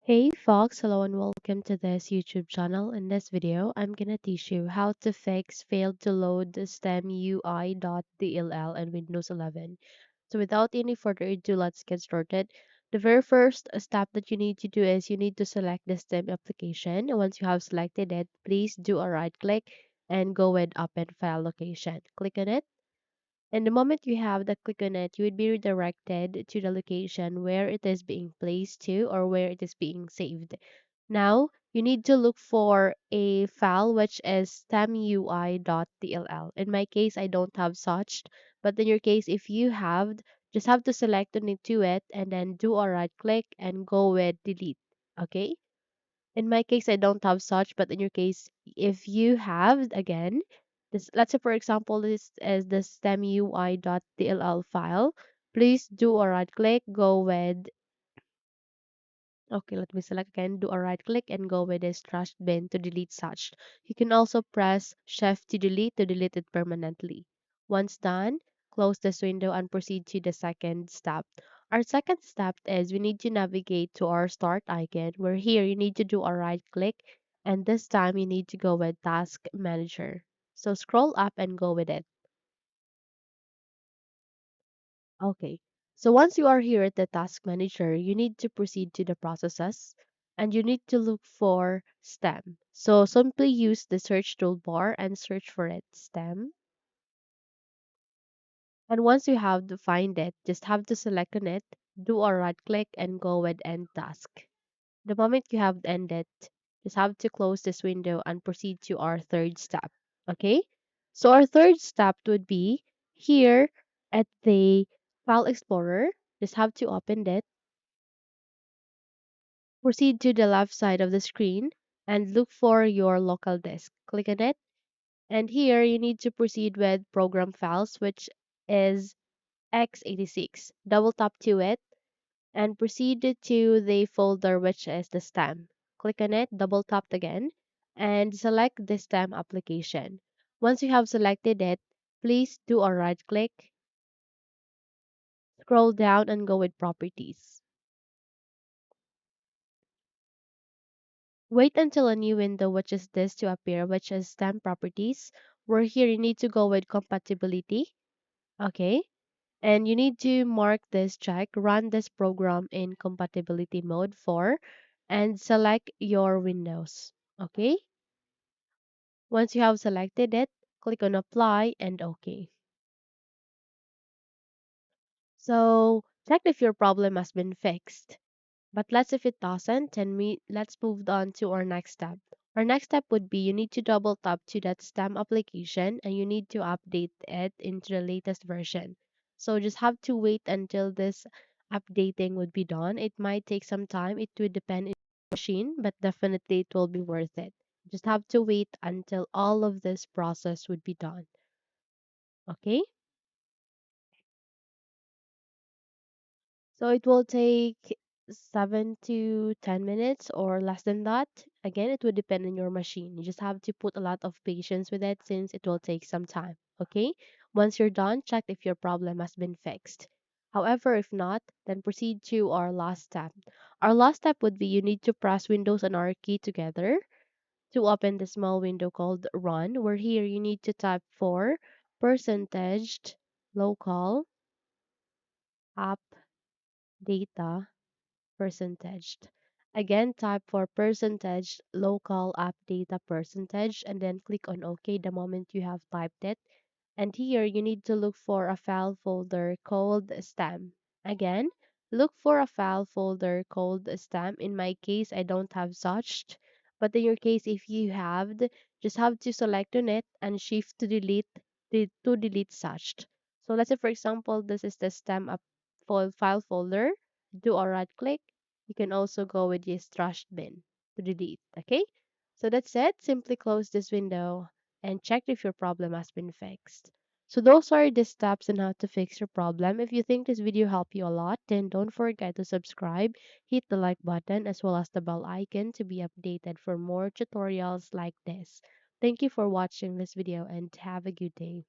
Hey Fox, hello and welcome to this YouTube channel. In this video, I'm gonna teach you how to fix failed to load the Steamui.dll and Windows 11. So without any further ado, let's get started. The very first step that you need to do is you need to select the STEM application. And once you have selected it, please do a right click and go with Open File Location. Click on it. And the moment you have the click on it, you would be redirected to the location where it is being placed to or where it is being saved. Now, you need to look for a file which is stemui.dll. In my case, I don't have such, but in your case, if you have, just have to select on it to it and then do a right click and go with delete. Okay? In my case, I don't have such, but in your case, if you have, again, this, let's say for example, this is the stemui.dll file. Please do a right click, go with, okay, let me select again, do a right click and go with this trash bin to delete such. You can also press Shift to delete it permanently. Once done, close this window and proceed to the second step. Our second step is we need to navigate to our start icon, where here you need to do a right click and this time you need to go with Task Manager. So scroll up and go with it. Okay. So once you are here at the task manager, you need to proceed to the processes and you need to look for STEM. So simply use the search toolbar and search for it, STEM. And once you have to find it, just have to select on it, do a right click and go with end task. The moment you have ended, just have to close this window and proceed to our third step. Okay? So our third step would be here at the File Explorer. Just have to open it, proceed to the left side of the screen, and look for your local disk. Click on it, and here you need to proceed with Program Files, which is x86. Double tap to it and proceed to the folder which is the STEM. Click on it, double tap again, and select the STEM application. Once you have selected it, please do a right click, scroll down and go with Properties. Wait until a new window which is this to appear, which is STEM Properties, where here you need to go with Compatibility. Okay. And you need to mark this check, run this program in compatibility mode 4, and select your Windows. Okay. Once you have selected it, click on apply and OK. So check if your problem has been fixed. But let's if it doesn't, then let's move on to our next step. Our next step would be you need to double tap to that STEM application and you need to update it into the latest version. So just have to wait until this updating would be done. It might take some time. It would depend on your machine, but definitely it will be worth it. Just have to wait until all of this process would be done. Okay? So it will take 7 to 10 minutes or less than that. Again, it would depend on your machine. You just have to put a lot of patience with it since it will take some time. Okay? Once you're done, check if your problem has been fixed. However, if not, then proceed to our last step. Our last step would be you need to press Windows and R key together to open the small window called Run, where here you need to type for percentage local app data percentaged. Again, type for percentage local app data percentage and then click on OK the moment you have typed it. And here you need to look for a file folder called stem. Again, look for a file folder called stem. In my case, I don't have such, but in your case, if you have, just have to select on it and shift to delete to delete such. So let's say for example, this is the stem up file folder. Do a right click. You can also go with this trash bin to delete. Okay, so that's it. Simply close this window and check if your problem has been fixed. So those are the steps on how to fix your problem. If you think this video helped you a lot, then don't forget to subscribe, hit the like button as well as the bell icon to be updated for more tutorials like this. Thank you for watching this video and have a good day.